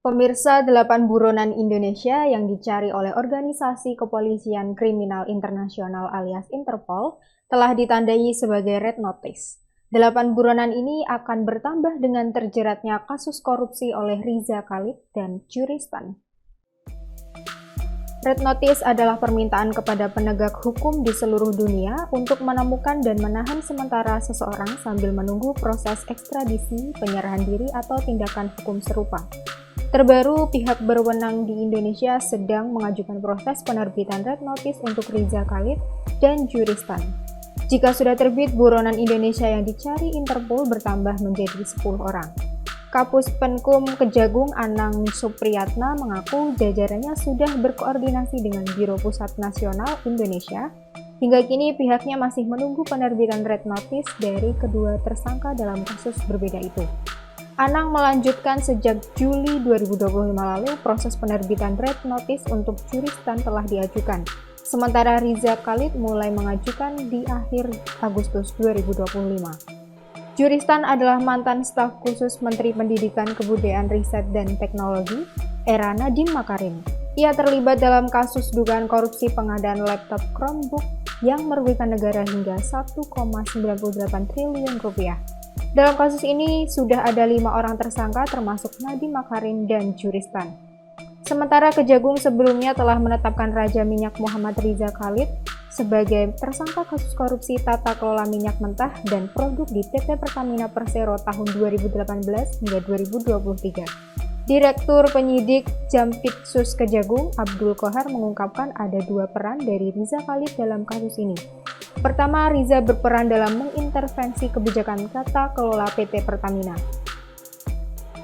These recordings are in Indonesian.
Pemirsa, 8 buronan Indonesia yang dicari oleh Organisasi Kepolisian Kriminal Internasional alias Interpol telah ditandai sebagai Red Notice. 8 buronan ini akan bertambah dengan terjeratnya kasus korupsi oleh Riza Khalid dan Juristan. Red Notice adalah permintaan kepada penegak hukum di seluruh dunia untuk menemukan dan menahan sementara seseorang sambil menunggu proses ekstradisi, penyerahan diri, atau tindakan hukum serupa. Terbaru, pihak berwenang di Indonesia sedang mengajukan proses penerbitan Red Notice untuk Riza Khalid dan Juristan. Jika sudah terbit, buronan Indonesia yang dicari Interpol bertambah menjadi 10 orang. Kapus Penkum Kejagung Anang Supriyatna mengaku jajarannya sudah berkoordinasi dengan Biro Pusat Nasional Indonesia. Hingga kini pihaknya masih menunggu penerbitan Red Notice dari kedua tersangka dalam kasus berbeda itu. Anang melanjutkan sejak Juli 2025 lalu, proses penerbitan Red Notice untuk Juristan telah diajukan. Sementara Riza Khalid mulai mengajukan di akhir Agustus 2025. Juristan adalah mantan staf khusus Menteri Pendidikan, Kebudayaan, Riset, dan Teknologi, era Nadiem Makarim. Ia terlibat dalam kasus dugaan korupsi pengadaan laptop Chromebook yang merugikan negara hingga 1,98 triliun rupiah. Dalam kasus ini sudah ada 5 orang tersangka termasuk Nadiem Makarim dan Juristan. Sementara Kejagung sebelumnya telah menetapkan Raja Minyak Muhammad Riza Khalid sebagai tersangka kasus korupsi tata kelola minyak mentah dan produk di PT Pertamina Persero tahun 2018 hingga 2023. Direktur Penyidik Jampitsus Kejagung, Abdul Qohar, mengungkapkan ada 2 peran dari Riza Khalid dalam kasus ini. Pertama, Riza berperan dalam mengintervensi kebijakan tata kelola PT Pertamina.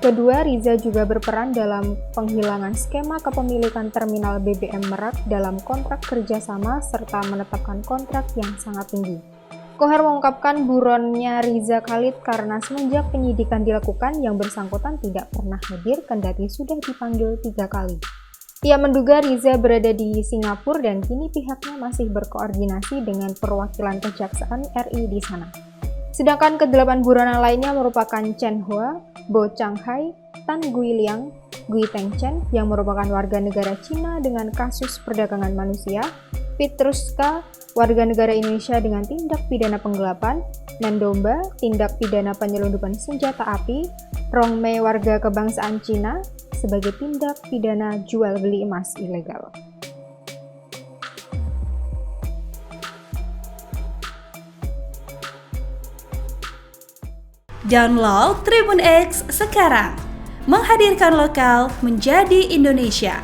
Kedua, Riza juga berperan dalam penghilangan skema kepemilikan terminal BBM Merak dalam kontrak kerjasama serta menetapkan kontrak yang sangat tinggi. Qohar mengungkapkan buronnya Riza Khalid karena semenjak penyidikan dilakukan yang bersangkutan tidak pernah hadir kendati sudah dipanggil 3 kali. Ia menduga Riza berada di Singapura dan kini pihaknya masih berkoordinasi dengan perwakilan Kejaksaan RI di sana. Sedangkan ke-8 buronan lainnya merupakan Chen Hua, Bo Changhai, Tan Guiliang, Gui Tengchen yang merupakan warga negara Cina dengan kasus perdagangan manusia, Petruska, warga negara Indonesia dengan tindak pidana penggelapan, Nandomba, tindak pidana penyelundupan senjata api, Rongmei, warga kebangsaan Cina, sebagai tindak pidana jual beli emas ilegal. Download Tribun X sekarang, menghadirkan lokal menjadi Indonesia.